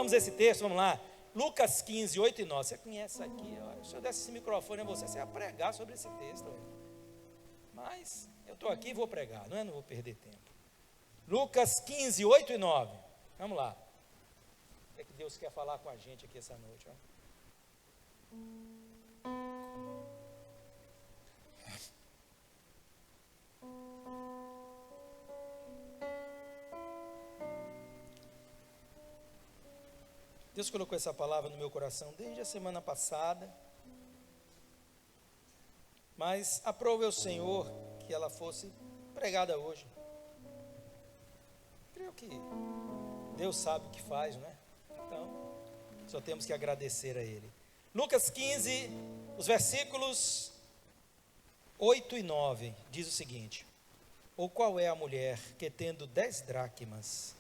vamos a esse texto, vamos lá. Lucas 15, 8 e 9. Você conhece aqui, ó. Se eu desse esse microfone a você ia pregar sobre esse texto. Mas eu estou aqui e vou pregar, não vou perder tempo. Lucas 15, 8 e 9. Vamos lá. O que é que Deus quer falar com a gente aqui essa noite? Ó. Deus colocou essa palavra no meu coração desde a semana passada, mas aprove ao Senhor que ela fosse pregada hoje. Creio que Deus sabe o que faz, não é? Então, só temos que agradecer a Ele. Lucas 15, os versículos 8 e 9, diz o seguinte: ou qual é a mulher que, tendo 10 dracmas,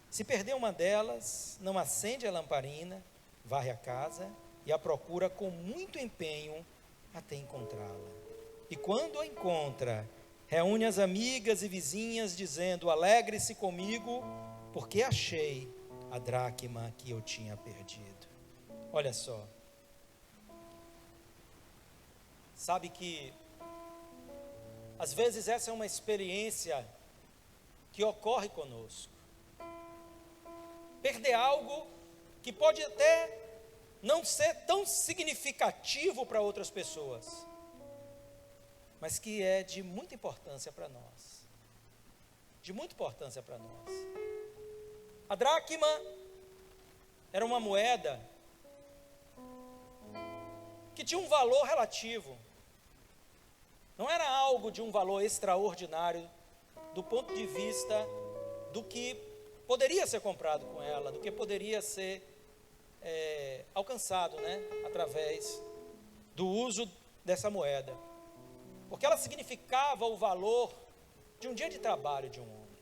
se perder uma delas, não acende a lamparina, varre a casa e a procura com muito empenho até encontrá-la. E quando a encontra, reúne as amigas e vizinhas, dizendo: alegre-se comigo, porque achei a dracma que eu tinha perdido. Olha só. Sabe que, às vezes, essa é uma experiência que ocorre conosco. Perder algo que pode até não ser tão significativo para outras pessoas, mas que é de muita importância para nós. De muita importância para nós. A dracma era uma moeda que tinha um valor relativo. Não era algo de um valor extraordinário do ponto de vista do que poderia ser comprado com ela, do que poderia ser alcançado, né, através do uso dessa moeda. Porque ela significava o valor de um dia de trabalho de um homem.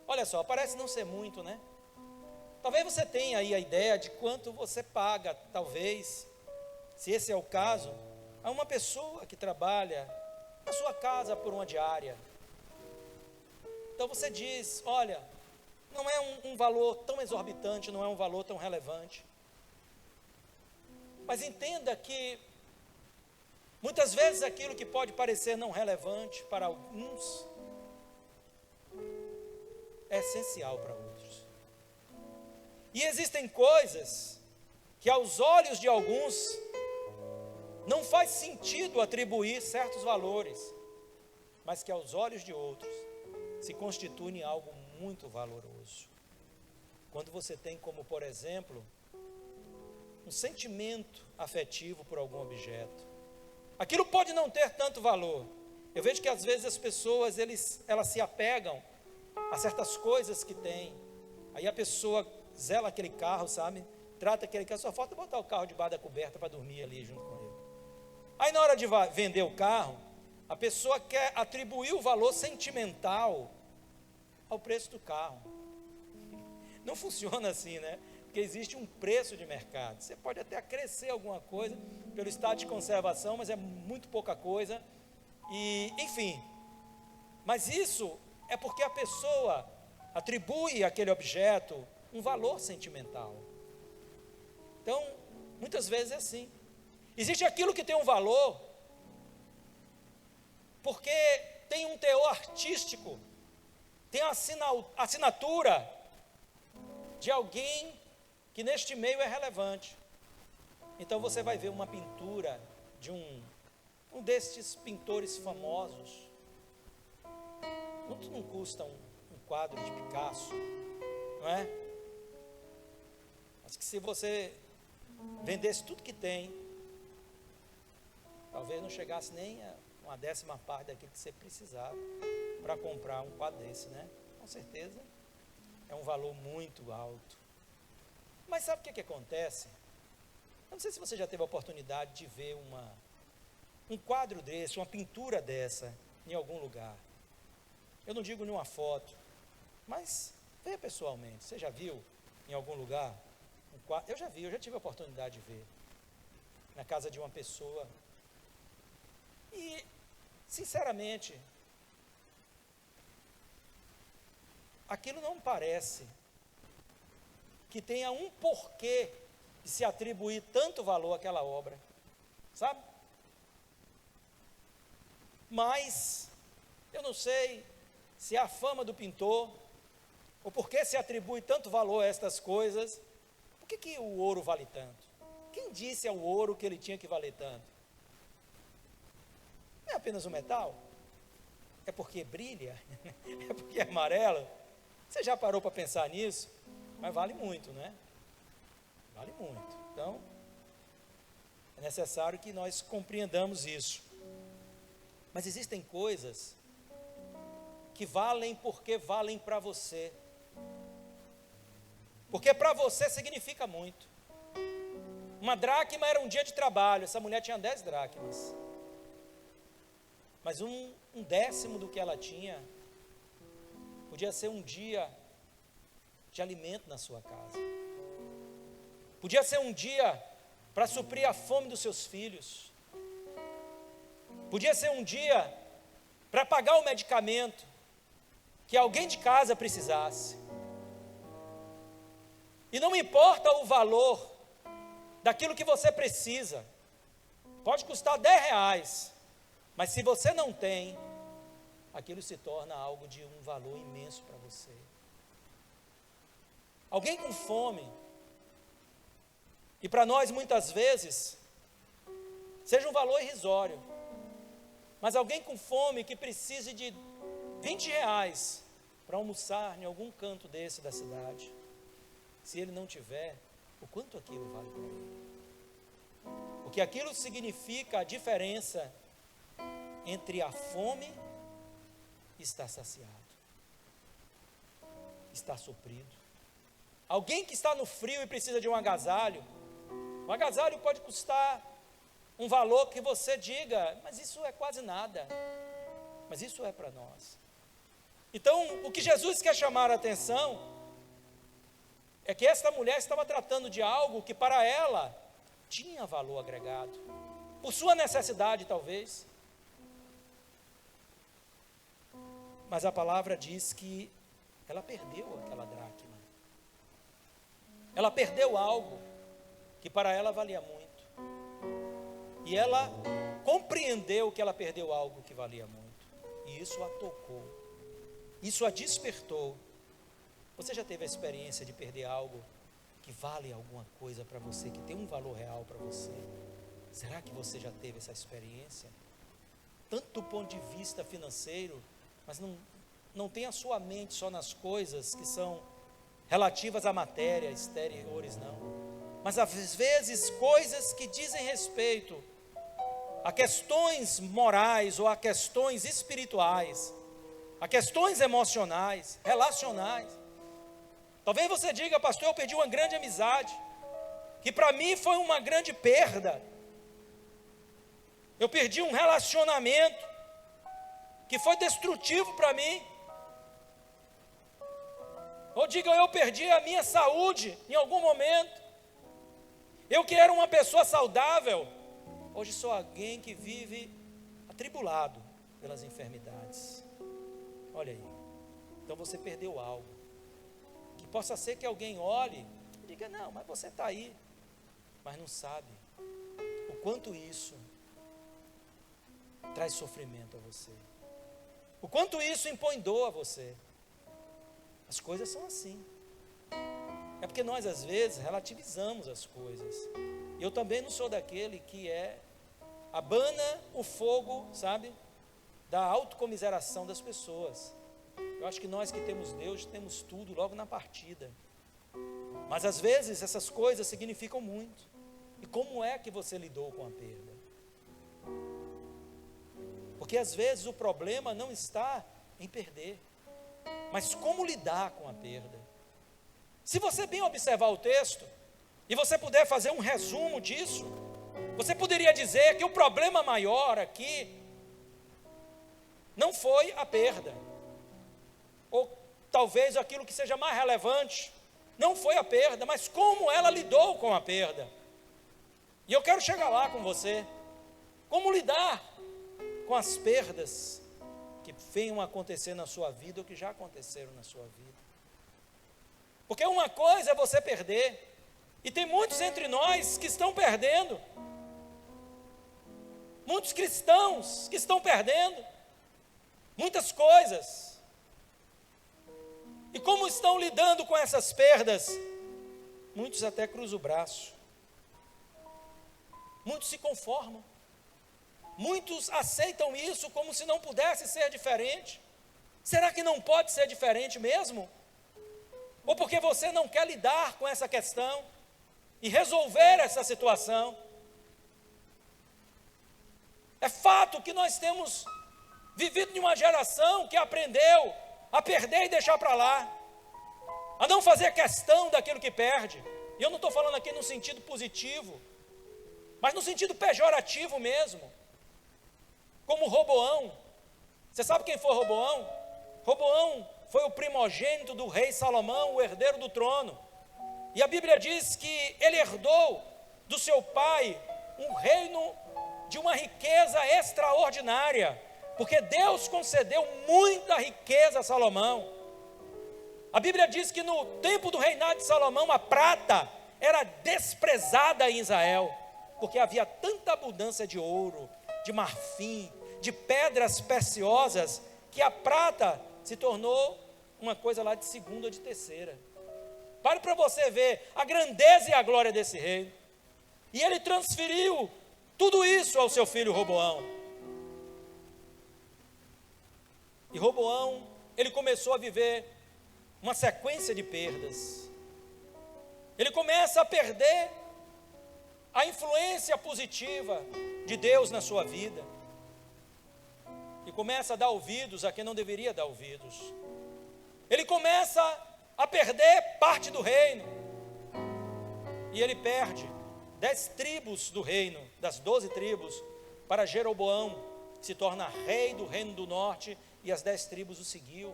Olha só, parece não ser muito, né? Talvez você tenha aí a ideia de quanto você paga, talvez, se esse é o caso, a uma pessoa que trabalha na sua casa por uma diária. Então você diz: olha, não é um valor tão exorbitante, não é um valor tão relevante. Mas entenda que muitas vezes aquilo que pode parecer não relevante para alguns é essencial para outros. E existem coisas que aos olhos de alguns não faz sentido atribuir certos valores, mas que aos olhos de outros se constituem em algo muito valoroso. Quando você tem como, por exemplo, um sentimento afetivo por algum objeto, aquilo pode não ter tanto valor. Eu vejo que às vezes as pessoas, elas se apegam a certas coisas que têm. Aí a pessoa zela aquele carro, sabe? Trata aquele carro, só falta botar o carro debaixo da coberta para dormir ali junto com ele. Aí na hora de vender o carro, a pessoa quer atribuir o valor sentimental ao preço do carro. Não funciona assim, né? Porque existe um preço de mercado. Você pode até acrescer alguma coisa pelo estado de conservação, mas é muito pouca coisa. E, enfim, mas isso é porque a pessoa atribui àquele objeto um valor sentimental. Então, muitas vezes é assim. Existe aquilo que tem um valor porque tem um teor artístico, tem a assinatura de alguém que neste meio é relevante. Então você vai ver uma pintura de um destes pintores famosos. Quanto não custa um quadro de Picasso, não é? Acho que se você vendesse tudo que tem, talvez não chegasse nem a uma 10ª parte daquilo que você precisava para comprar um quadro desse, né? Com certeza é um valor muito alto. Mas sabe o que acontece? Eu não sei se você já teve a oportunidade de ver um quadro desse, uma pintura dessa em algum lugar. Eu não digo nenhuma foto, mas veja pessoalmente. Você já viu em algum lugar um quadro? Eu já tive a oportunidade de ver na casa de uma pessoa. E, sinceramente, aquilo não parece que tenha um porquê de se atribuir tanto valor àquela obra, sabe? Mas eu não sei se é a fama do pintor, ou por que se atribui tanto valor a estas coisas. Por que o ouro vale tanto? Quem disse ao ouro que ele tinha que valer tanto? Não é apenas o metal? É porque brilha? É porque é amarelo? Você já parou para pensar nisso? Mas vale muito, né? Vale muito. Então, é necessário que nós compreendamos isso. Mas existem coisas que valem porque valem para você. Porque para você significa muito. Uma dracma era um dia de trabalho, essa mulher tinha 10 dracmas. Mas um décimo do que ela tinha, podia ser um dia de alimento na sua casa. Podia ser um dia para suprir a fome dos seus filhos. Podia ser um dia para pagar o medicamento que alguém de casa precisasse. E não importa o valor daquilo que você precisa, pode custar R$10, mas se você não tem, aquilo se torna algo de um valor imenso para você. Alguém com fome, e para nós muitas vezes, seja um valor irrisório, mas alguém com fome que precise de R$20 para almoçar em algum canto desse da cidade, se ele não tiver, o quanto aquilo vale para ele? Porque aquilo significa a diferença entre a fome e estar saciado, estar suprido. Alguém que está no frio e precisa de um agasalho, o agasalho pode custar um valor que você diga, mas isso é quase nada, mas isso é para nós. Então, o que Jesus quer chamar a atenção é que esta mulher estava tratando de algo que para ela tinha valor agregado, por sua necessidade talvez. Mas a palavra diz que ela perdeu aquela dracma. Ela perdeu algo que para ela valia muito. E ela compreendeu que ela perdeu algo que valia muito. E isso a tocou. Isso a despertou. Você já teve a experiência de perder algo que vale alguma coisa para você, que tem um valor real para você? Será que você já teve essa experiência? Tanto do ponto de vista financeiro, mas não tem a sua mente só nas coisas que são relativas à matéria, exteriores, não. Mas às vezes coisas que dizem respeito a questões morais ou a questões espirituais, a questões emocionais, relacionais. Talvez você diga, pastor, eu perdi uma grande amizade, que para mim foi uma grande perda. Eu perdi um relacionamento que foi destrutivo para mim. Ou diga, eu perdi a minha saúde em algum momento. Eu que era uma pessoa saudável, hoje sou alguém que vive atribulado pelas enfermidades. Olha aí, então você perdeu algo. Que possa ser que alguém olhe e diga, não, mas você está aí, mas não sabe o quanto isso traz sofrimento a você, o quanto isso impõe dor a você. As coisas são assim. É porque nós às vezes relativizamos as coisas. Eu também não sou daquele que abana o fogo, sabe, da autocomiseração das pessoas. Eu acho que nós que temos Deus, temos tudo logo na partida. Mas às vezes essas coisas significam muito. E como é que você lidou com a perda? Porque às vezes o problema não está em perder, mas como lidar com a perda. Se você bem observar o texto, e você puder fazer um resumo disso, você poderia dizer que o problema maior aqui não foi a perda, ou talvez aquilo que seja mais relevante, não foi a perda, mas como ela lidou com a perda. E eu quero chegar lá com você. Como lidar com as perdas que venham a acontecer na sua vida, ou que já aconteceram na sua vida. Porque uma coisa é você perder, e tem muitos entre nós que estão perdendo, muitos cristãos que estão perdendo muitas coisas. E como estão lidando com essas perdas? Muitos até cruzam o braço, muitos se conformam, muitos aceitam isso como se não pudesse ser diferente. Será que não pode ser diferente mesmo? Ou porque você não quer lidar com essa questão e resolver essa situação? É fato que nós temos vivido em uma geração que aprendeu a perder e deixar para lá, a não fazer questão daquilo que perde. E eu não estou falando aqui no sentido positivo, mas no sentido pejorativo mesmo. Como Roboão. Você sabe quem foi Roboão? Roboão foi o primogênito do rei Salomão, o herdeiro do trono. E a Bíblia diz que ele herdou do seu pai um reino de uma riqueza extraordinária, porque Deus concedeu muita riqueza a Salomão. A Bíblia diz que no tempo do reinado de Salomão, a prata era desprezada em Israel, porque havia tanta abundância de ouro, de marfim, de pedras preciosas, que a prata se tornou uma coisa lá de segunda ou de terceira. Pare para você ver a grandeza e a glória desse rei. E ele transferiu tudo isso ao seu filho Roboão. E Roboão, ele começou a viver uma sequência de perdas. Ele começa a perder a influência positiva de Deus na sua vida. E começa a dar ouvidos a quem não deveria dar ouvidos. Ele começa a perder parte do reino. E ele perde 10 tribos do reino, das 12 tribos, para Jeroboão, que se torna rei do reino do norte, e as 10 tribos o seguiu.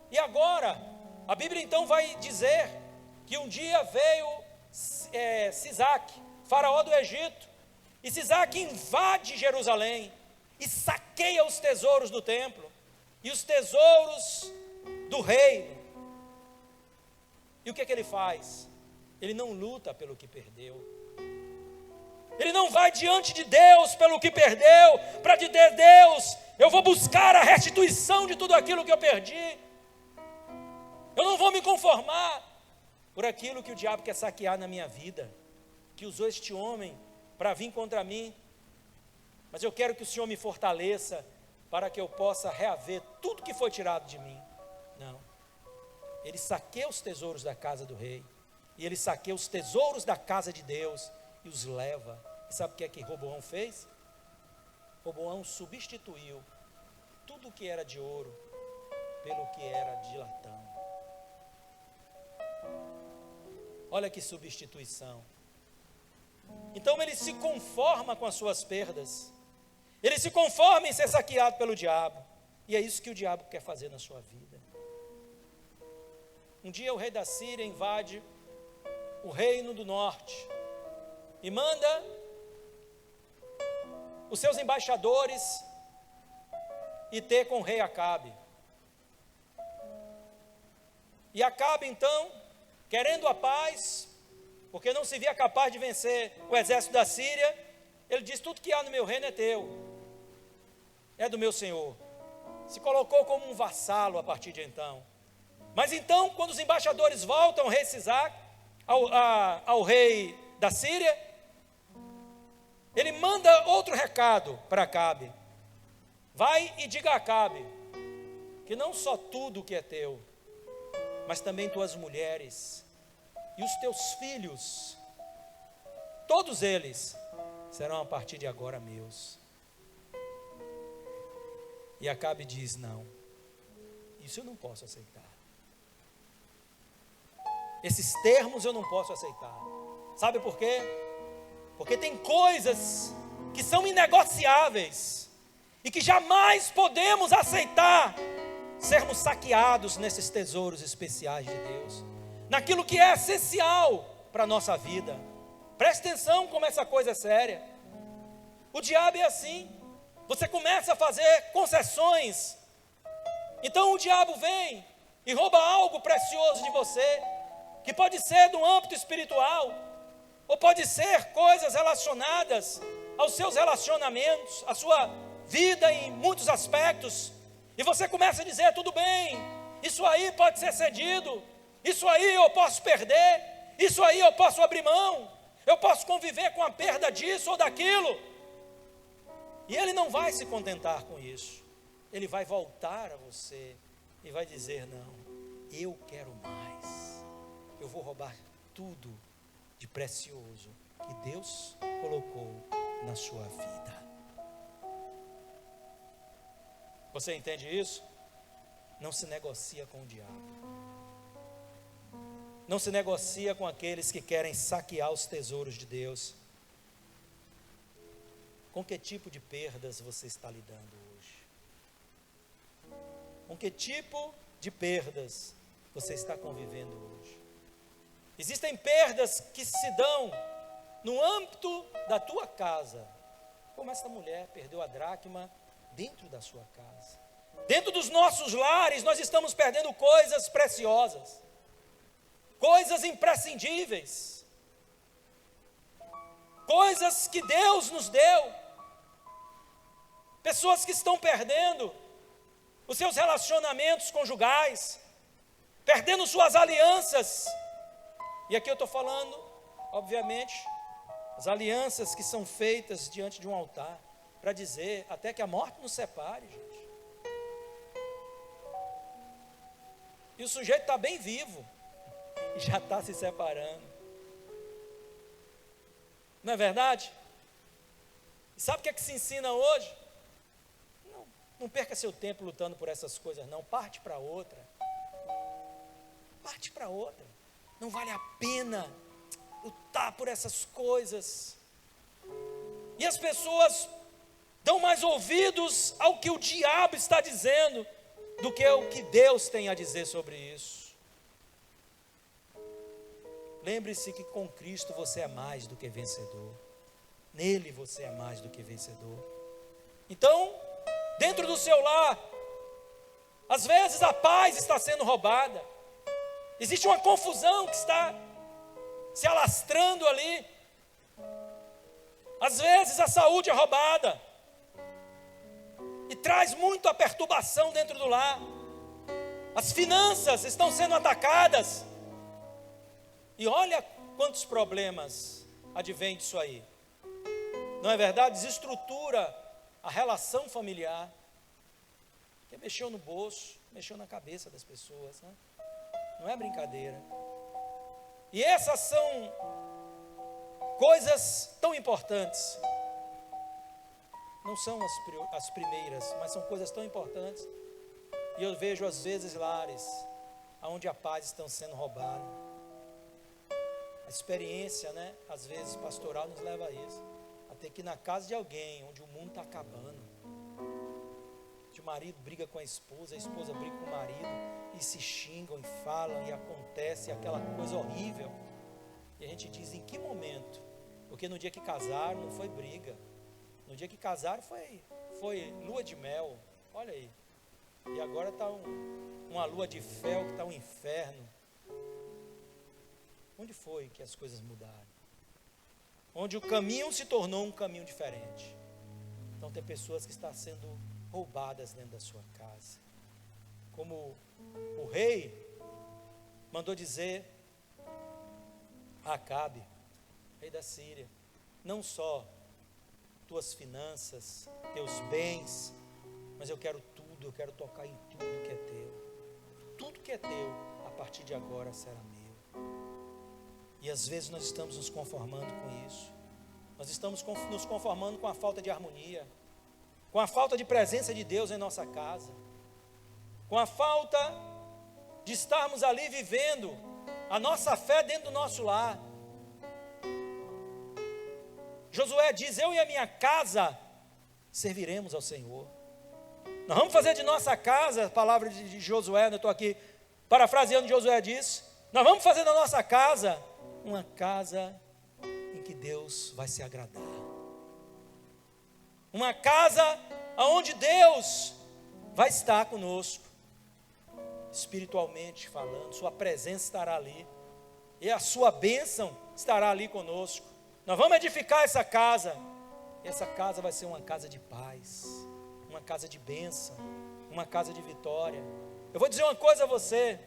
E agora, a Bíblia então vai dizer que um dia veio Sisaque, faraó do Egito, e Sisaque invade Jerusalém, e saqueia os tesouros do templo, e os tesouros do reino. E o que ele faz? Ele não luta pelo que perdeu. Ele não vai diante de Deus pelo que perdeu, para dizer: Deus, eu vou buscar a restituição de tudo aquilo que eu perdi. Eu não vou me conformar por aquilo que o diabo quer saquear na minha vida, que usou este homem para vir contra mim. Mas eu quero que o Senhor me fortaleça para que eu possa reaver tudo que foi tirado de mim. Não. Ele saqueia os tesouros da casa do rei, e ele saqueia os tesouros da casa de Deus e os leva. E sabe o que é que Roboão fez? Roboão substituiu tudo que era de ouro pelo que era de latão. Olha que substituição. Então ele se conforma com as suas perdas. Ele se conforma em ser saqueado pelo diabo. E é isso que o diabo quer fazer na sua vida. Um dia o rei da Síria invade o reino do norte e manda os seus embaixadores ir ter com o rei Acabe. E Acabe então, querendo a paz, porque não se via capaz de vencer o exército da Síria, ele diz: tudo que há no meu reino é teu, é do meu senhor. Se colocou como um vassalo a partir de então. Mas então, quando os embaixadores voltam ao rei Sisaque, ao rei da Síria, ele manda outro recado para Acabe: vai e diga a Acabe que não só tudo que é teu, mas também tuas mulheres e os teus filhos, todos eles serão a partir de agora meus. E Acabe diz: não, isso eu não posso aceitar. Esses termos eu não posso aceitar. Sabe por quê? Porque tem coisas que são inegociáveis e que jamais podemos aceitar sermos saqueados nesses tesouros especiais de Deus, naquilo que é essencial para a nossa vida. Preste atenção como essa coisa é séria. O diabo é assim. Você começa a fazer concessões. Então o diabo vem e rouba algo precioso de você, que pode ser do âmbito espiritual, ou pode ser coisas relacionadas aos seus relacionamentos, à sua vida em muitos aspectos, e você começa a dizer, tudo bem, isso aí pode ser cedido, isso aí eu posso perder, isso aí eu posso abrir mão, eu posso conviver com a perda disso ou daquilo. E ele não vai se contentar com isso, ele vai voltar a você e vai dizer, não, eu quero mais, eu vou roubar tudo de precioso que Deus colocou na sua vida. Você entende isso? Não se negocia com o diabo. Não se negocia com aqueles que querem saquear os tesouros de Deus. Com que tipo de perdas você está lidando hoje? Com que tipo de perdas você está convivendo hoje? Existem perdas que se dão no âmbito da tua casa, como esta mulher perdeu a dracma dentro da sua casa. Dentro dos nossos lares nós estamos perdendo coisas preciosas, coisas imprescindíveis, coisas que Deus nos deu. Pessoas que estão perdendo os seus relacionamentos conjugais, perdendo suas alianças. E aqui eu estou falando, obviamente, as alianças que são feitas diante de um altar, para dizer até que a morte nos separe, gente. E o sujeito está bem vivo e já está se separando. Não é verdade? E sabe o que é que se ensina hoje? Não perca seu tempo lutando por essas coisas, não. Parte para outra. Parte para outra. Não vale a pena lutar por essas coisas. E as pessoas dão mais ouvidos ao que o diabo está dizendo do que o que Deus tem a dizer sobre isso. Lembre-se que com Cristo você é mais do que vencedor. Nele você é mais do que vencedor. Então, dentro do seu lar, às vezes a paz está sendo roubada. Existe uma confusão que está se alastrando ali. Às vezes a saúde é roubada e traz muita perturbação dentro do lar. As finanças estão sendo atacadas. E olha quantos problemas advêm disso aí. Não é verdade? Desestrutura a relação familiar. Que mexeu no bolso, mexeu na cabeça das pessoas, né? Não é brincadeira. E essas são coisas tão importantes. Não são as primeiras, mas são coisas tão importantes. E eu vejo às vezes lares onde a paz está sendo roubada. A experiência, né, às vezes pastoral nos leva a isso. A ter que ir na casa de alguém onde o mundo está acabando. O marido briga com a esposa briga com o marido, e se xingam e falam, e acontece aquela coisa horrível. E a gente diz, em que momento? Porque no dia que casaram não foi briga. No dia que casaram foi lua de mel. Olha aí. E agora está uma lua de fel que está um inferno. Onde foi que as coisas mudaram? Onde o caminho se tornou um caminho diferente. Então tem pessoas que estão sendo roubadas dentro da sua casa. Como o rei mandou dizer a Acabe, rei da Síria, não só tuas finanças, teus bens, mas eu quero tudo, eu quero tocar em tudo que é teu. Tudo que é teu, a partir de agora será meu. E às vezes nós estamos nos conformando com isso. Nós estamos nos conformando com a falta de harmonia, com a falta de presença de Deus em nossa casa, com a falta de estarmos ali vivendo a nossa fé dentro do nosso lar. Josué diz, eu e a minha casa serviremos ao Senhor. Nós vamos fazer de nossa casa, a palavra de Josué, eu estou aqui parafraseando o que Josué disse, nós vamos fazer da nossa casa uma casa em que Deus vai se agradar. Uma casa onde Deus vai estar conosco. espiritualmente falando, sua presença estará ali, e a sua bênção estará ali conosco. Nós vamos edificar essa casa, e essa casa vai ser uma casa de paz, uma casa de bênção, uma casa de vitória. Eu vou dizer uma coisa a você: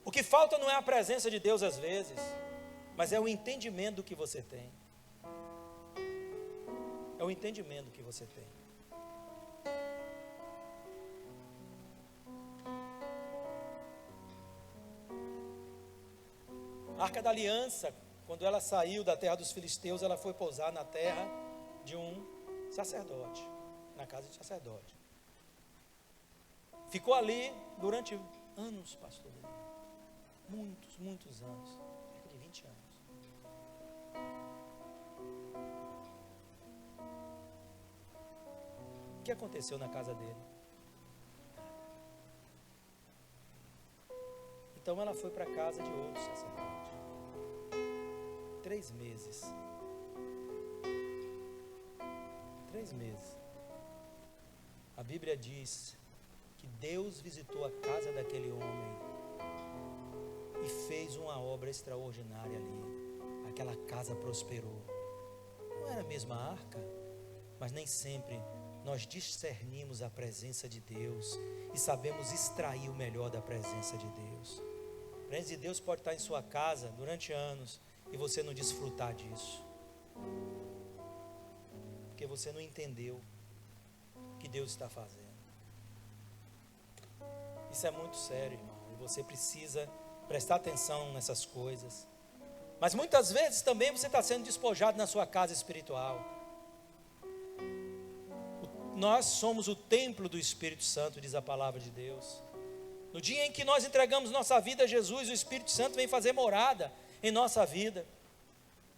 o que falta não é a presença de Deus às vezes, mas é o entendimento do que você tem. É o entendimento do que você tem. A Arca da Aliança, quando ela saiu da terra dos filisteus, ela foi pousar na terra de um sacerdote, na casa de sacerdote. Ficou ali durante anos, pastor. Muitos anos, cerca de 20 anos. O que aconteceu na casa dele? Então ela foi para a casa de outro sacerdote. 3 meses. 3 meses. A Bíblia diz que Deus visitou a casa daquele homem e fez uma obra extraordinária ali. Aquela casa prosperou. Não era a mesma arca, mas nem sempre nós discernimos a presença de Deus e sabemos extrair o melhor da presença de Deus. A presença de Deus pode estar em sua casa durante anos e você não desfrutar disso, porque você não entendeu o que Deus está fazendo. Isso é muito sério, irmão, e você precisa prestar atenção nessas coisas. Mas muitas vezes também você está sendo despojado na sua casa espiritual. Nós somos o templo do Espírito Santo, diz a palavra de Deus. No dia em que nós entregamos nossa vida a Jesus, o Espírito Santo vem fazer morada em nossa vida.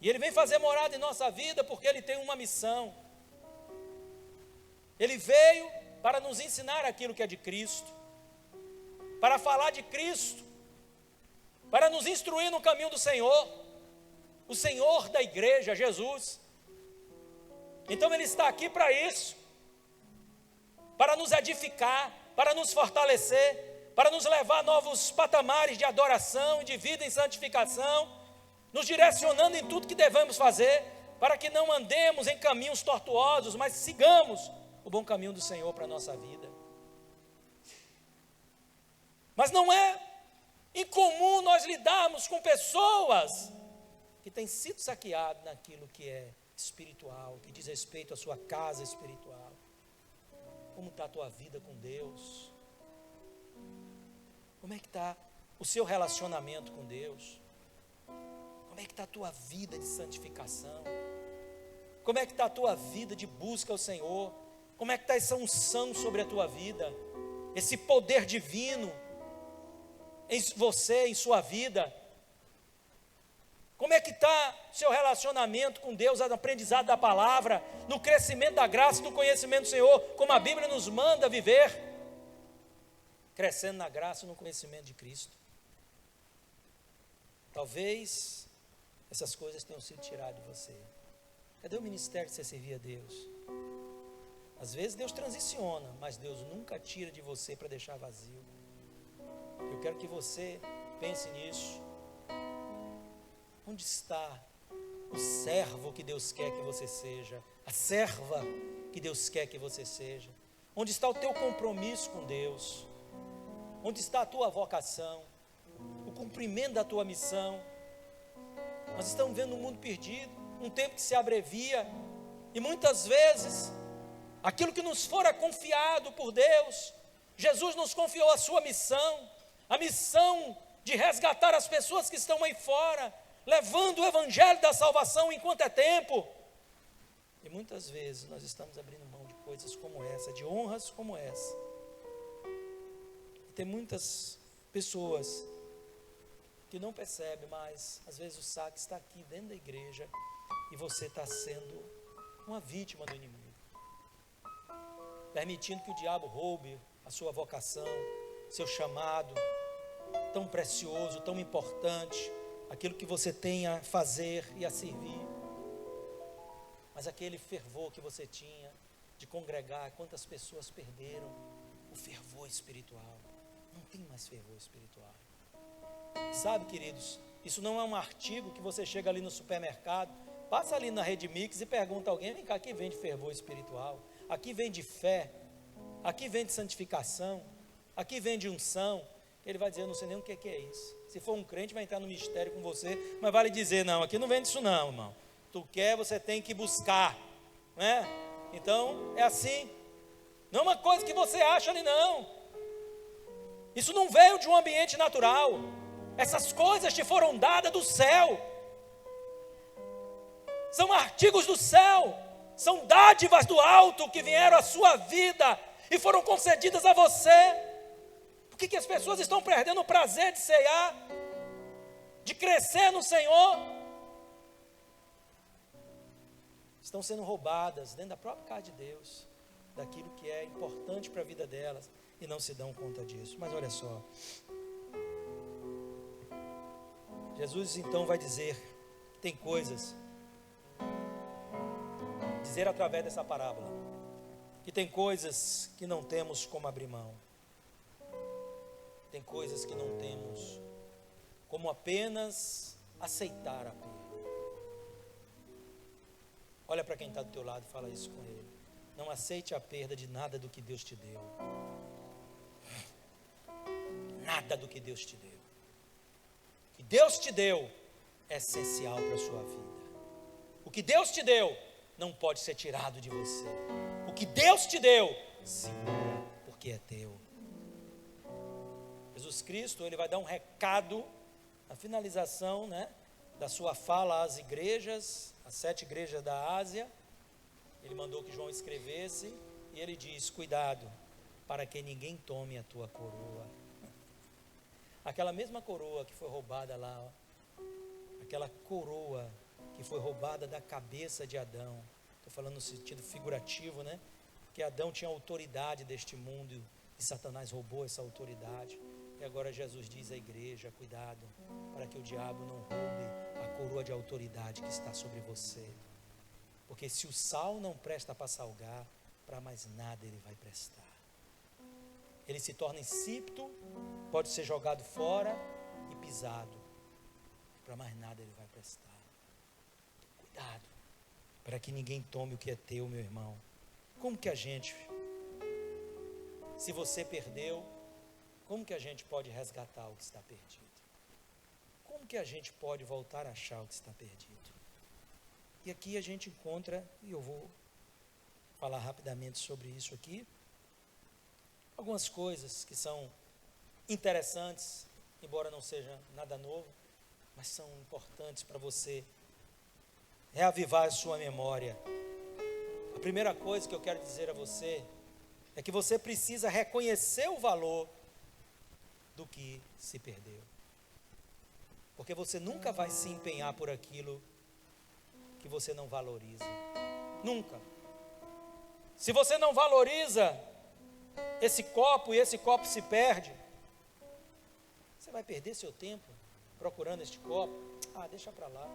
E Ele vem fazer morada em nossa vida porque Ele tem uma missão. Ele veio para nos ensinar aquilo que é de Cristo, para falar de Cristo, para nos instruir no caminho do Senhor, o Senhor da igreja, Jesus. Então Ele está aqui para isso, para nos edificar, para nos fortalecer, para nos levar a novos patamares de adoração e de vida em santificação, nos direcionando em tudo que devemos fazer, para que não andemos em caminhos tortuosos, mas sigamos o bom caminho do Senhor para a nossa vida. Mas não é incomum nós lidarmos com pessoas que têm sido saqueadas naquilo que é espiritual, que diz respeito à sua casa espiritual. Como está a tua vida com Deus? Como é que está o seu relacionamento com Deus? Como é que está a tua vida de santificação? Como é que está a tua vida de busca ao Senhor? Como é que está essa unção sobre a tua vida? Esse poder divino em você, em sua vida? Como é que está seu relacionamento com Deus, no aprendizado da palavra, no crescimento da graça e do conhecimento do Senhor, como a Bíblia nos manda viver? Crescendo na graça e no conhecimento de Cristo. Talvez essas coisas tenham sido tiradas de você. Cadê o ministério que você servia a Deus? Às vezes Deus transiciona, mas Deus nunca tira de você para deixar vazio. Eu quero que você pense nisso. Onde está o servo que Deus quer que você seja? A serva que Deus quer que você seja? Onde está o teu compromisso com Deus? Onde está a tua vocação? O cumprimento da tua missão? Nós estamos vendo um mundo perdido, um tempo que se abrevia, e muitas vezes, aquilo que nos fora confiado por Deus, Jesus nos confiou a sua missão, a missão de resgatar as pessoas que estão aí fora, levando o evangelho da salvação enquanto é tempo. E muitas vezes nós estamos abrindo mão de coisas como essa, de honras como essa. E tem muitas pessoas que não percebem, mas às vezes o saque está aqui dentro da igreja e você está sendo uma vítima do inimigo, permitindo que o diabo roube a sua vocação, seu chamado tão precioso, tão importante, aquilo que você tem a fazer e a servir. Mas aquele fervor que você tinha de congregar, quantas pessoas perderam o fervor espiritual. Não tem mais fervor espiritual. Sabe, queridos, isso não é um artigo que você chega ali no supermercado, passa ali na Rede Mix e pergunta a alguém: vem cá, aqui vende fervor espiritual, aqui vende fé, aqui vende santificação, aqui vende unção. Ele vai dizer: eu não sei nem o que é isso. Se for um crente, vai entrar no mistério com você, mas vai lhe dizer: não, aqui não vende isso não, irmão. Tu quer, você tem que buscar, né? Então, é assim. Não é uma coisa que você acha ali, não. Isso não veio de um ambiente natural. Essas coisas te foram dadas do céu. São artigos do céu. São dádivas do alto que vieram à sua vida e foram concedidas a você. Por que as pessoas estão perdendo o prazer de ceiar, de crescer no Senhor? Estão sendo roubadas dentro da própria casa de Deus, daquilo que é importante para a vida delas, e não se dão conta disso. Mas olha só, Jesus então vai dizer que tem coisas, dizer através dessa parábola, que tem coisas que não temos como abrir mão, tem coisas que não temos como apenas aceitar a perda. Olha para quem está do teu lado e fala isso com ele: não aceite a perda de nada do que Deus te deu. Nada do que Deus te deu. O que Deus te deu é essencial para a sua vida. O que Deus te deu não pode ser tirado de você. O que Deus te deu, segura, porque é teu. Jesus Cristo, ele vai dar um recado na finalização, né, da sua fala às igrejas, as 7 igrejas da Ásia. Ele mandou que João escrevesse, e ele diz: cuidado, para que ninguém tome a tua coroa. Aquela mesma coroa que foi roubada lá, ó, aquela coroa que foi roubada da cabeça de Adão. Estou falando no sentido figurativo, né? Que Adão tinha autoridade deste mundo e Satanás roubou essa autoridade. E agora Jesus diz à igreja: cuidado, para que o diabo não roube a coroa de autoridade que está sobre você. Porque se o sal não presta para salgar, para mais nada ele vai prestar. Ele se torna insípido, pode ser jogado fora e pisado. Para mais nada ele vai prestar. Cuidado, para que ninguém tome o que é teu, meu irmão. Como que a gente, se você perdeu, como que a gente pode resgatar o que está perdido? Como que a gente pode voltar a achar o que está perdido? E aqui a gente encontra, e eu vou falar rapidamente sobre isso aqui, algumas coisas que são interessantes, embora não seja nada novo, mas são importantes para você reavivar a sua memória. A primeira coisa que eu quero dizer a você é que você precisa reconhecer o valor do que se perdeu. Porque você nunca vai se empenhar por aquilo que você não valoriza. Nunca. Se você não valoriza esse copo e esse copo se perde, você vai perder seu tempo procurando este copo. Ah, deixa para lá.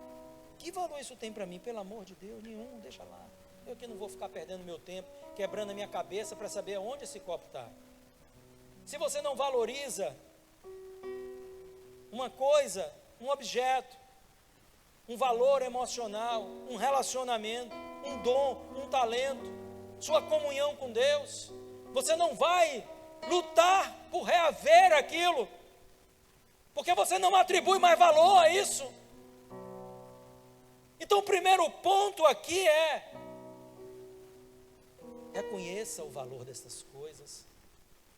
Que valor isso tem para mim? Pelo amor de Deus, nenhum, deixa lá. Eu que não vou ficar perdendo meu tempo, quebrando a minha cabeça para saber onde esse copo está. Se você não valoriza uma coisa, um objeto, um valor emocional, um relacionamento, um dom, um talento, sua comunhão com Deus, você não vai lutar por reaver aquilo, porque você não atribui mais valor a isso. Então o primeiro ponto aqui é: reconheça o valor dessas coisas.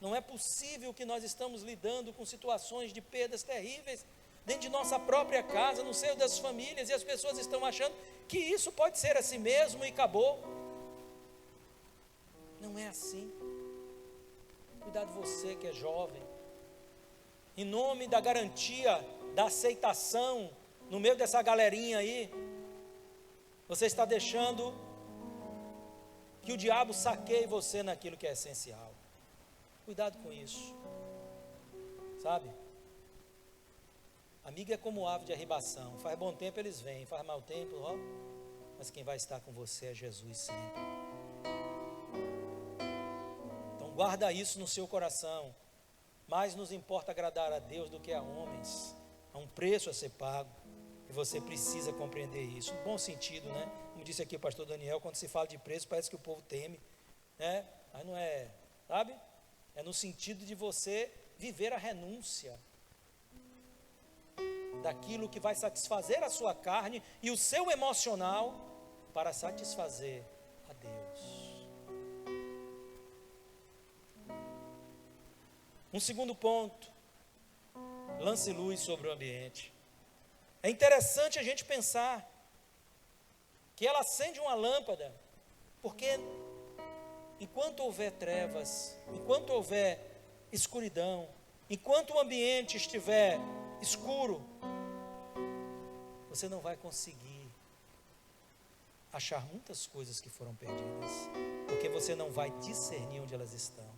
Não é possível que nós estamos lidando com situações de perdas terríveis dentro de nossa própria casa, no seio das famílias, e as pessoas estão achando que isso pode ser assim mesmo e acabou. Não é assim. Cuidado você que é jovem. Em nome da garantia, da aceitação, no meio dessa galerinha aí, você está deixando que o diabo saqueie você naquilo que é essencial. Cuidado com isso. Sabe? Amigo é como ave de arribação. Faz bom tempo eles vêm, faz mau tempo, ó. Mas quem vai estar com você é Jesus sempre. Então Guarda isso no seu coração. Mais nos importa agradar a Deus do que a homens. Há um preço a ser pago. E você precisa compreender isso. No bom sentido, né? Como disse aqui o pastor Daniel, quando se fala de preço, parece que o povo teme, né? Mas não é, sabe? É no sentido de você viver a renúncia daquilo que vai satisfazer a sua carne e o seu emocional para satisfazer a Deus. Um segundo ponto, lance luz sobre o ambiente. É interessante a gente pensar que ela acende uma lâmpada, porque enquanto houver trevas, enquanto houver escuridão, enquanto o ambiente estiver escuro, você não vai conseguir achar muitas coisas que foram perdidas, porque você não vai discernir onde elas estão,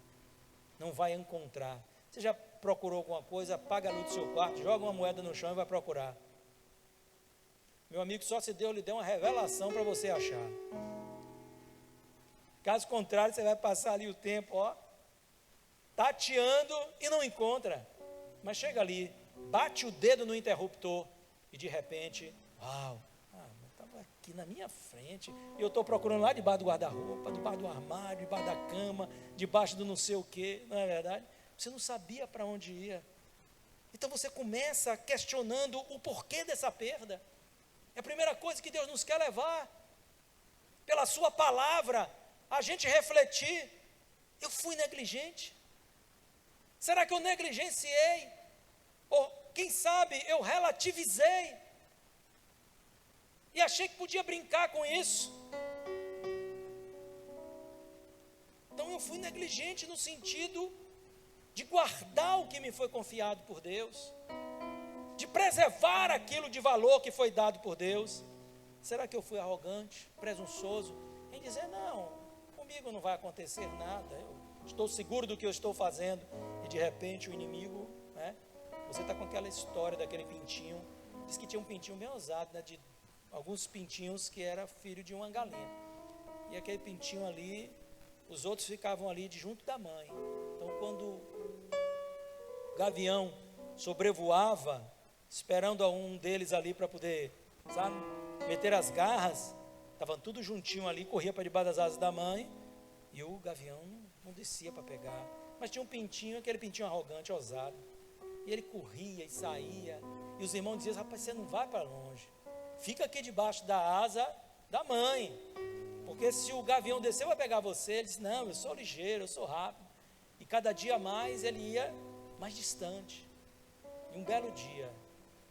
não vai encontrar. Você já procurou alguma coisa, apaga a luz do seu quarto, joga uma moeda no chão e vai procurar. Meu amigo, só se Deus lhe der uma revelação para você achar. Caso contrário, você vai passar ali o tempo, tateando e não encontra. Mas chega ali, bate o dedo no interruptor e de repente, uau, estava aqui na minha frente, e eu estou procurando lá debaixo do guarda-roupa, debaixo do armário, debaixo da cama, debaixo do não sei o quê, não é verdade? Você não sabia para onde ia. Então você começa questionando o porquê dessa perda. É a primeira coisa que Deus nos quer levar, pela sua palavra, a gente refletir. Eu fui negligente? Será que eu negligenciei? Ou quem sabe eu relativizei e achei que podia brincar com isso? Então eu fui negligente no sentido de guardar o que me foi confiado por Deus, de preservar aquilo de valor que foi dado por Deus. Será que eu fui arrogante, presunçoso, em dizer, não, comigo não vai acontecer nada, eu estou seguro do que eu estou fazendo, e de repente o inimigo, né, você está com aquela história daquele pintinho, diz que tinha um pintinho bem ousado, né, de alguns pintinhos que era filho de uma galinha, e aquele pintinho ali, os outros ficavam ali junto da mãe. Então quando o gavião sobrevoava, esperando a um deles ali para poder, sabe, meter as garras, estavam tudo juntinho ali, corria para debaixo das asas da mãe, e o gavião não descia para pegar. Mas tinha um pintinho, aquele pintinho arrogante, ousado, e ele corria e saía, e os irmãos diziam, rapaz, você não vai para longe, fica aqui debaixo da asa da mãe, porque se o gavião descer vai pegar você. Ele disse, não, eu sou ligeiro, eu sou rápido, e cada dia mais ele ia mais distante, e um belo dia,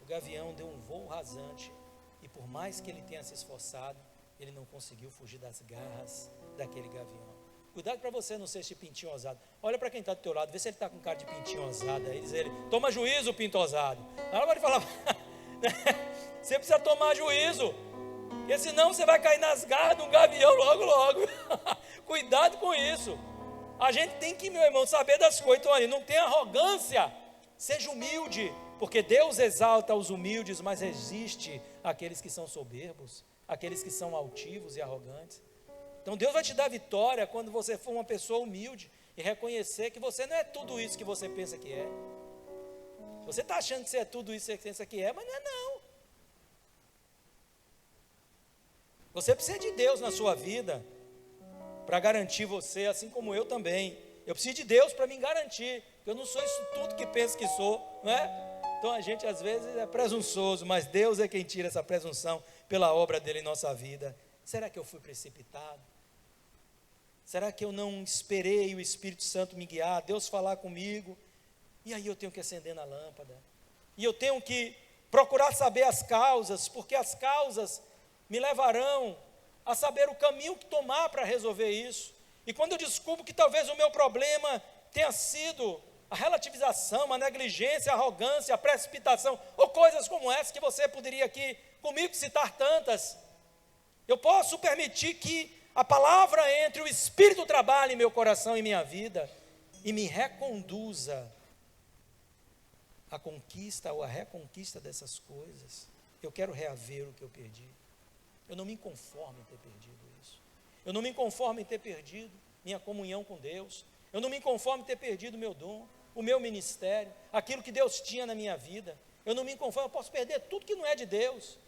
o gavião deu um voo rasante, e por mais que ele tenha se esforçado, ele não conseguiu fugir das garras daquele gavião. Cuidado para você não ser esse pintinho ousado. Olha para quem está do teu lado, vê se ele está com cara de pintinho ousado. Aí diz ele, toma juízo, pinto ousado. Ela pode falar, você precisa tomar juízo, porque senão você vai cair nas garras de um gavião logo, logo. Cuidado com isso. A gente tem que, meu irmão, saber das coisas. Então, aí, não tenha arrogância, seja humilde, porque Deus exalta os humildes, mas resiste àqueles que são soberbos, aqueles que são altivos e arrogantes. Então Deus vai te dar vitória quando você for uma pessoa humilde e reconhecer que você não é tudo isso que você pensa que é. Você está achando que você é tudo isso que você pensa que é, mas não é não. Você precisa de Deus na sua vida para garantir você, assim como eu também. Eu preciso de Deus para me garantir, porque eu não sou isso tudo que penso que sou, não é? Então a gente às vezes é presunçoso, mas Deus é quem tira essa presunção pela obra dele em nossa vida. Será que eu fui precipitado? Será que eu não esperei o Espírito Santo me guiar, Deus falar comigo? E aí eu tenho que acender na lâmpada. E eu tenho que procurar saber as causas, porque as causas me levarão a saber o caminho que tomar para resolver isso. E quando eu descubro que talvez o meu problema tenha sido a relativização, a negligência, a arrogância, a precipitação, ou coisas como essa que você poderia aqui comigo citar tantas, eu posso permitir que a palavra entre, o Espírito trabalhe em meu coração e minha vida, e me reconduza à conquista ou à reconquista dessas coisas. Eu quero reaver o que eu perdi. Eu não me conformo em ter perdido isso. Eu não me conformo em ter perdido minha comunhão com Deus. Eu não me conformo em ter perdido o meu dom, o meu ministério, aquilo que Deus tinha na minha vida. Eu não me conformo, eu posso perder tudo que não é de Deus.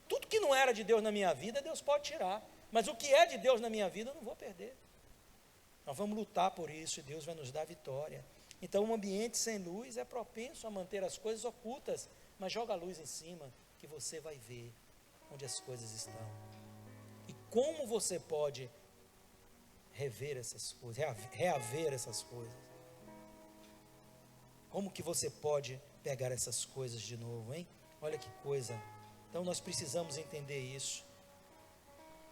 Tudo que não era de Deus na minha vida, Deus pode tirar. Mas o que é de Deus na minha vida, eu não vou perder. Nós vamos lutar por isso e Deus vai nos dar vitória. Então, um ambiente sem luz é propenso a manter as coisas ocultas, mas joga a luz em cima, que você vai ver onde as coisas estão. E como você pode rever essas coisas, reaver essas coisas? Como que você pode pegar essas coisas de novo, hein? Olha que coisa. Então nós precisamos entender isso.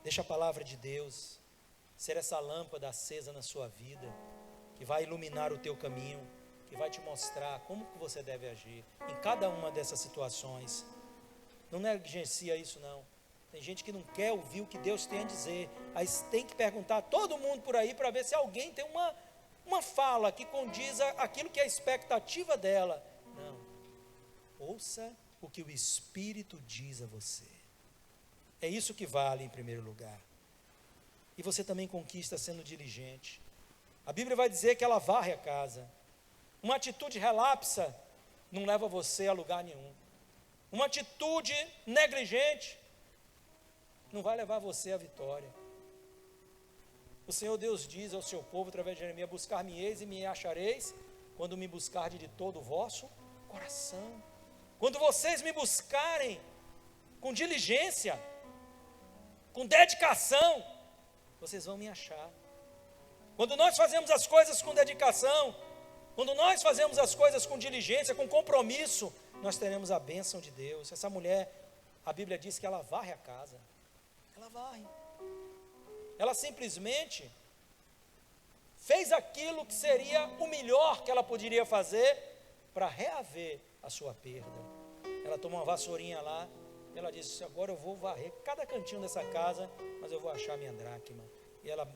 Deixa a palavra de Deus ser essa lâmpada acesa na sua vida, que vai iluminar o teu caminho, que vai te mostrar como que você deve agir em cada uma dessas situações. Não negligencia isso não. Tem gente que não quer ouvir o que Deus tem a dizer. Aí tem que perguntar a todo mundo por aí para ver se alguém tem uma fala que condiz aquilo que é a expectativa dela. Não. Ouça o que o Espírito diz a você. É isso que vale em primeiro lugar. E você também conquista sendo diligente. A Bíblia vai dizer que ela varre a casa. Uma atitude relapsa não leva você a lugar nenhum. Uma atitude negligente não vai levar você à vitória. O Senhor Deus diz ao seu povo através de Jeremias: buscar-me-eis e me achareis, quando me buscardes de todo o vosso coração. Quando vocês me buscarem com diligência, com dedicação, vocês vão me achar. Quando nós fazemos as coisas com dedicação, quando nós fazemos as coisas com diligência, com compromisso, nós teremos a bênção de Deus. Essa mulher, a Bíblia diz que ela varre a casa. Ela varre. Ela simplesmente fez aquilo que seria o melhor que ela poderia fazer para reaver a sua perda. Ela tomou uma vassourinha lá, e ela disse: agora eu vou varrer cada cantinho dessa casa, mas eu vou achar minha dracma. E ela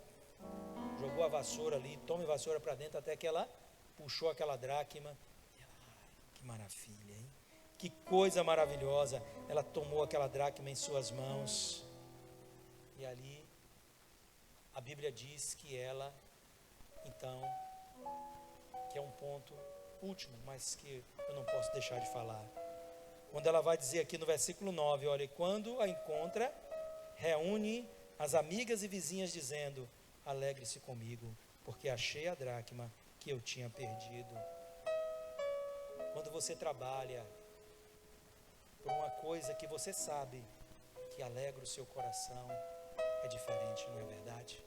jogou a vassoura ali, tome vassoura para dentro, até que ela puxou aquela dracma. Que maravilha, hein? Que coisa maravilhosa. Ela tomou aquela dracma em suas mãos, e ali a Bíblia diz que ela, então, que é um ponto último, mas que eu não posso deixar de falar. Quando ela vai dizer aqui no versículo 9, olha, quando a encontra, reúne as amigas e vizinhas dizendo: alegre-se comigo, porque achei a dracma que eu tinha perdido. Quando você trabalha por uma coisa que você sabe que alegra o seu coração, é diferente, não é verdade?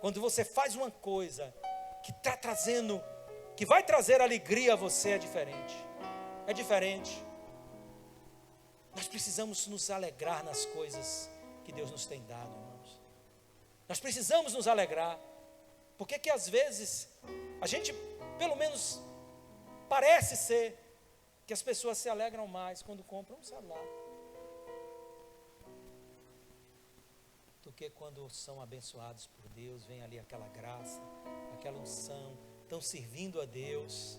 Quando você faz uma coisa que está trazendo, que vai trazer alegria a você, é diferente. É diferente. Nós precisamos nos alegrar nas coisas que Deus nos tem dado, irmãos. Nós precisamos nos alegrar. Porque que às vezes a gente, pelo menos parece ser, que as pessoas se alegram mais quando compram um celular do que quando são abençoados por Deus. Vem ali aquela graça, aquela unção, estão servindo a Deus.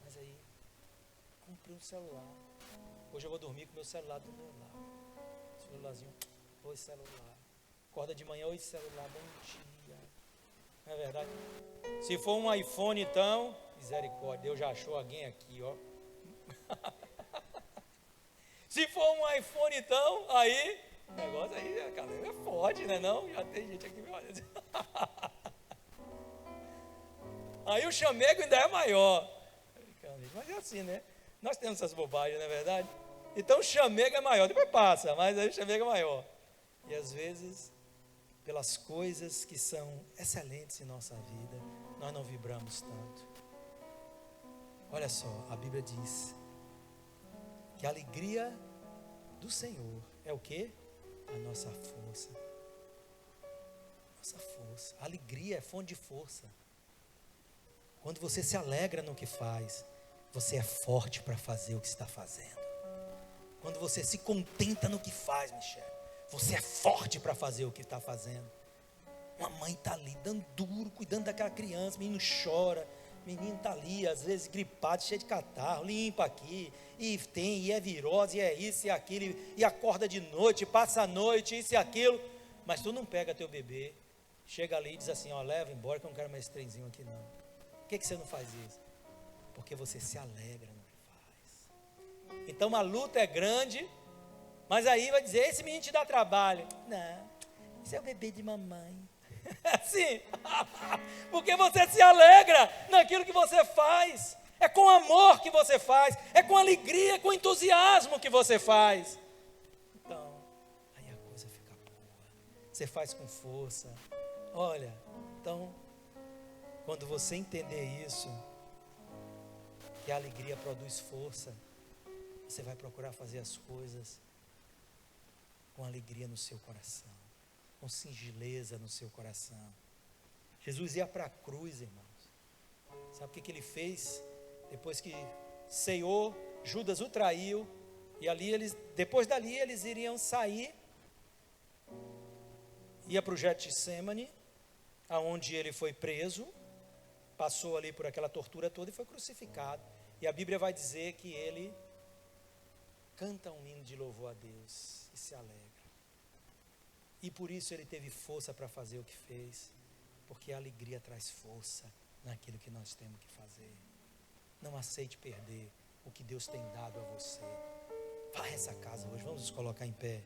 Mas aí, comprei um celular. Hoje eu vou dormir com o meu celular do meu lado. Celularzinho, oi celular. Acorda de manhã, oi celular, bom dia. Não é verdade? Se for um iPhone, então, misericórdia, Deus já achou alguém aqui, ó. Se for um iPhone, então, aí, o negócio aí, a galera pode, né não? Já tem gente aqui me olhando. Aí o chamego ainda é maior. Mas é assim, né? Nós temos essas bobagens, não é verdade? Então o chamego é maior, depois passa, mas aí o chamego é maior. E às vezes, pelas coisas que são excelentes em nossa vida, nós não vibramos tanto. Olha só, a Bíblia diz que a alegria do Senhor é o quê? A nossa força. Nossa força. A alegria é fonte de força. Quando você se alegra no que faz, você é forte para fazer o que está fazendo. Quando você se contenta no que faz, Michel, você é forte para fazer o que está fazendo. Uma mãe está ali, dando duro, cuidando daquela criança, o menino chora, o menino está ali, às vezes gripado, cheio de catarro, limpa aqui, e é virose, e é isso e aquilo, e acorda de noite, passa a noite, isso e aquilo, mas tu não pega teu bebê, chega ali e diz assim, ó, leva embora que eu não quero mais esse trenzinho aqui não. Por que você não faz isso? Porque você se alegra no que faz. Então a luta é grande, mas aí vai dizer, esse menino te dá trabalho. Não, esse é o bebê de mamãe. Sim, porque você se alegra naquilo que você faz. É com amor que você faz, é com alegria, com entusiasmo que você faz. Então, aí a coisa fica boa. Você faz com força. Olha, então, quando você entender isso, que a alegria produz força, você vai procurar fazer as coisas com alegria no seu coração, com singeleza no seu coração. Jesus ia para a cruz, irmãos. Sabe o que ele fez? Depois que ceiou, Judas o traiu, e ali depois dali eles iriam sair, ia para o Getsemane, aonde ele foi preso, passou ali por aquela tortura toda e foi crucificado. E a Bíblia vai dizer que ele canta um hino de louvor a Deus e se alegra. E por isso ele teve força para fazer o que fez, porque a alegria traz força naquilo que nós temos que fazer. Não aceite perder o que Deus tem dado a você. Vá a essa casa hoje, vamos nos colocar em pé.